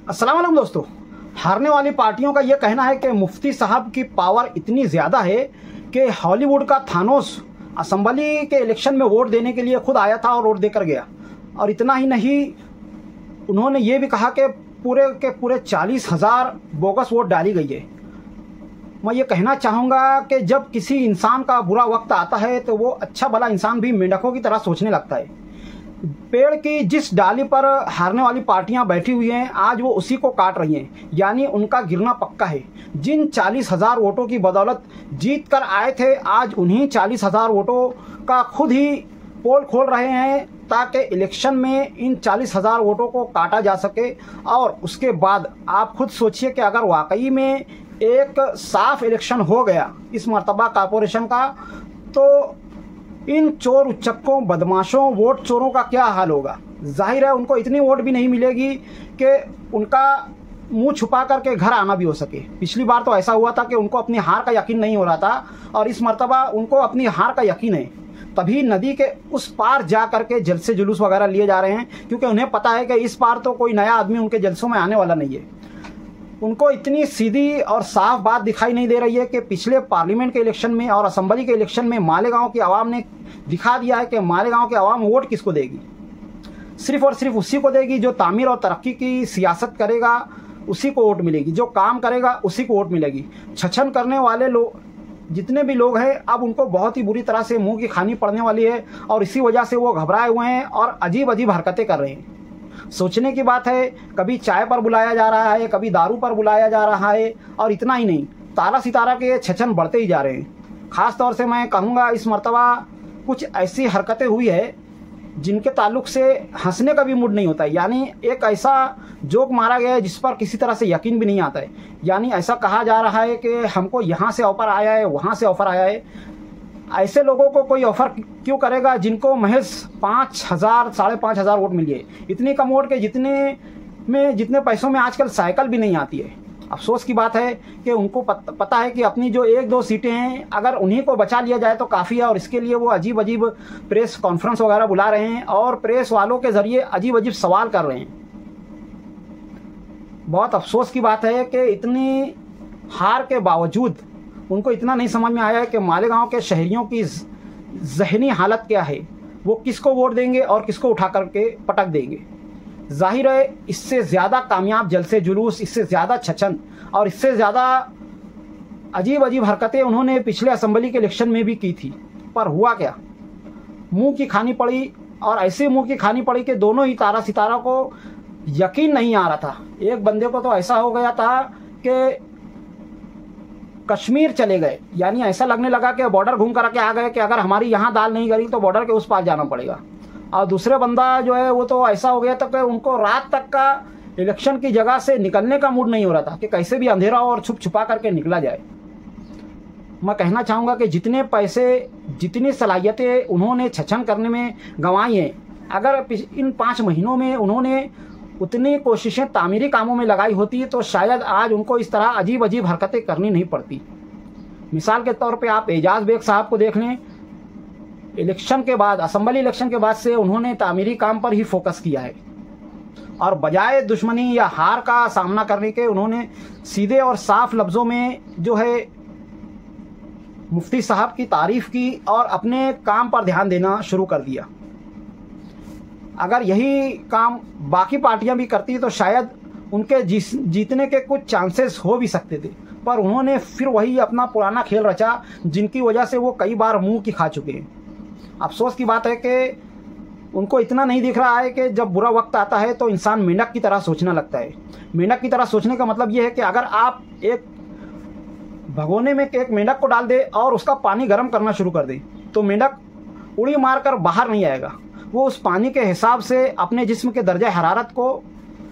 अस्सलाम वालेकुम दोस्तों। हारने वाली पार्टियों का यह कहना है कि मुफ्ती साहब की पावर इतनी ज़्यादा है कि हॉलीवुड का थानोस असम्बली के इलेक्शन में वोट देने के लिए खुद आया था और वोट देकर गया। और इतना ही नहीं, उन्होंने ये भी कहा कि पूरे के पूरे 40,000 बोगस वोट डाली गई है। मैं ये कहना चाहूँगा कि जब किसी इंसान का बुरा वक्त आता है तो वो अच्छा भला इंसान भी मेंढकों की तरह सोचने लगता है। पेड़ की जिस डाली पर हारने वाली पार्टियां बैठी हुई हैं, आज वो उसी को काट रही हैं, यानी उनका गिरना पक्का है। जिन 40,000 वोटों की बदौलत जीत कर आए थे, आज उन्हीं 40,000 वोटों का खुद ही पोल खोल रहे हैं ताकि इलेक्शन में इन 40,000 वोटों को काटा जा सके। और उसके बाद आप खुद सोचिए कि अगर वाकई में एक साफ इलेक्शन हो गया इस मर्तबा कॉरपोरेशन का, तो इन चोर उच्चक्कों, बदमाशों, वोट चोरों का क्या हाल होगा। जाहिर है उनको इतनी वोट भी नहीं मिलेगी कि उनका मुंह छुपा करके घर आना भी हो सके। पिछली बार तो ऐसा हुआ था कि उनको अपनी हार का यकीन नहीं हो रहा था और इस मर्तबा उनको अपनी हार का यकीन है। तभी नदी के उस पार जा करके जलसे जुलूस वगैरह लिए जा रहे हैं, क्योंकि उन्हें पता है कि इस पार तो कोई नया आदमी उनके जलसों में आने वाला नहीं है। उनको इतनी सीधी और साफ बात दिखाई नहीं दे रही है कि पिछले पार्लियामेंट के इलेक्शन में और असम्बली के इलेक्शन में मालेगांव की आवाम ने दिखा दिया है कि मालेगांव की आवाम वोट किसको देगी। सिर्फ और सिर्फ उसी को देगी जो तामीर और तरक्की की सियासत करेगा, उसी को वोट मिलेगी। जो काम करेगा उसी को वोट मिलेगी। छछन करने वाले लोग जितने भी लोग हैं, अब उनको बहुत ही बुरी तरह से मुंह की खानी पड़ने वाली है और इसी वजह से वो घबराए हुए हैं और अजीब अजीब हरकतें कर रहे हैं। सोचने की बात है, कभी चाय पर बुलाया जा रहा है, कभी दारू पर बुलाया जा रहा है, और इतना ही नहीं, तारा सितारा के छछन बढ़ते ही जा रहे हैं। ख़ास तौर से मैं कहूँगा इस मर्तबा कुछ ऐसी हरकतें हुई है जिनके ताल्लुक से हंसने का भी मूड नहीं होता है। यानी एक ऐसा जोक मारा गया है जिस पर किसी तरह से यकीन भी नहीं आता है। यानी ऐसा कहा जा रहा है कि हमको यहाँ से ऑफ़र आया है, वहाँ से ऑफ़र आया है। ऐसे लोगों को कोई ऑफ़र क्यों करेगा जिनको महज 5,000 5,500 वोट मिली है। इतनी कम वोट के जितने पैसों में आजकल साइकिल भी नहीं आती है। अफसोस की बात है कि उनको पता है कि अपनी जो 1-2 सीटें हैं, अगर उन्हीं को बचा लिया जाए तो काफ़ी है। और इसके लिए वो अजीब अजीब प्रेस कॉन्फ्रेंस वगैरह बुला रहे हैं और प्रेस वालों के ज़रिए अजीब अजीब सवाल कर रहे हैं। बहुत अफसोस की बात है कि इतनी हार के बावजूद उनको इतना नहीं समझ में आया है कि मालेगांव के शहरियों की ज़हनी हालत क्या है, वो किसको वोट देंगे और किसको उठा करके पटक देंगे। जाहिर है इससे ज़्यादा कामयाब जलसे जुलूस, इससे ज़्यादा छछन और इससे ज़्यादा अजीब अजीब हरकतें उन्होंने पिछले असम्बली के इलेक्शन में भी की थी। पर हुआ क्या, मुंह की खानी पड़ी। और ऐसे मुंह की खानी पड़ी कि दोनों ही तारा सितारा को यकीन नहीं आ रहा था। एक बंदे को तो ऐसा हो गया था कि कश्मीर चले गए, यानी ऐसा लगने लगा कि बॉर्डर घूम कर के आ गए कि अगर हमारी यहाँ दाल नहीं गली तो बॉर्डर के उस पार जाना पड़ेगा। और दूसरे बंदा जो है वो तो ऐसा हो गया था कि उनको रात तक का इलेक्शन की जगह से निकलने का मूड नहीं हो रहा था कि कैसे भी अंधेरा हो और छुप छुपा करके निकला जाए। मैं कहना चाहूँगा कि जितने पैसे, जितनी सलाहियतें उन्होंने छछन करने में गंवाई हैं, अगर इन 5 महीनों में उन्होंने उतनी कोशिशें तामीरी कामों में लगाई होती तो शायद आज उनको इस तरह अजीब अजीब हरकतें करनी नहीं पड़ती। मिसाल के तौर पे आप एजाज बेग साहब को देख लें। इलेक्शन के बाद, असम्बली इलेक्शन के बाद से उन्होंने तामीरी काम पर ही फोकस किया है और बजाय दुश्मनी या हार का सामना करने के उन्होंने सीधे और साफ लफ्ज़ों में जो है मुफ्ती साहब की तारीफ़ की और अपने काम पर ध्यान देना शुरू कर दिया। अगर यही काम बाकी पार्टियां भी करती तो शायद उनके जीतने के कुछ चांसेस हो भी सकते थे, पर उन्होंने फिर वही अपना पुराना खेल रचा जिनकी वजह से वो कई बार मुंह की खा चुके हैं। अफसोस की बात है कि उनको इतना नहीं दिख रहा है कि जब बुरा वक्त आता है तो इंसान मेंढक की तरह सोचने लगता है। मेंढक की तरह सोचने का मतलब ये है कि अगर आप एक भगोने में एक मेंढक को डाल दे और उसका पानी गर्म करना शुरू कर दे तो मेंढक उड़ी मार कर बाहर नहीं आएगा। वो उस पानी के हिसाब से अपने जिस्म के दर्जा हरारत को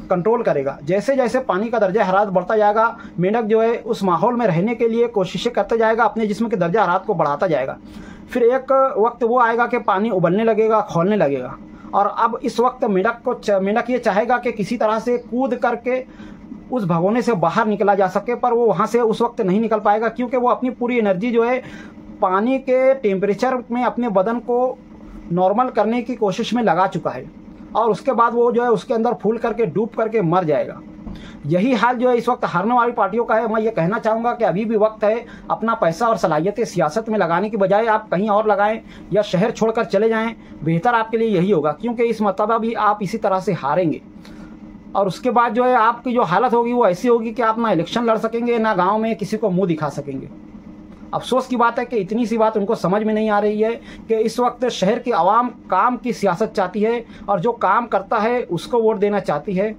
कंट्रोल करेगा। जैसे जैसे पानी का दर्जा हरारत बढ़ता जाएगा, मेंढक जो है उस माहौल में रहने के लिए कोशिशें करता जाएगा, अपने जिस्म के दर्जा हरारत को बढ़ाता जाएगा। फिर एक वक्त वो आएगा कि पानी उबलने लगेगा, खौलने लगेगा। और अब इस वक्त मेंढक ये चाहेगा कि किसी तरह से कूद करके उस भगोने से बाहर निकला जा सके, पर वो वहाँ से उस वक्त नहीं निकल पाएगा क्योंकि वो अपनी पूरी एनर्जी जो है पानी के टेम्परेचर में अपने बदन को नॉर्मल करने की कोशिश में लगा चुका है और उसके बाद वो जो है उसके अंदर फूल करके डूब करके मर जाएगा। यही हाल जो है इस वक्त हारने वाली पार्टियों का है। मैं ये कहना चाहूँगा कि अभी भी वक्त है अपना पैसा और सलाहियतें सियासत में लगाने की बजाय आप कहीं और लगाएं या शहर छोड़कर चले जाएं। बेहतर आपके लिए यही होगा, क्योंकि इस मरतबा भी आप इसी तरह से हारेंगे और उसके बाद जो है आपकी जो हालत होगी वो ऐसी होगी कि आप ना इलेक्शन लड़ सकेंगे, ना गाँव में किसी को मुँह दिखा सकेंगे। अफसोस की बात है कि इतनी सी बात उनको समझ में नहीं आ रही है कि इस वक्त शहर की आवाम काम की सियासत चाहती है और जो काम करता है उसको वोट देना चाहती है।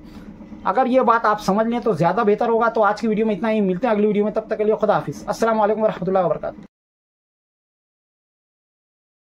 अगर ये बात आप समझ लें तो ज़्यादा बेहतर होगा। तो आज की वीडियो में इतना ही, मिलते हैं अगली वीडियो में, तब तक के लिए खुदा हाफिज़। अस्सलाम वालेकुम रहमतुल्लाहि व बरकातहू।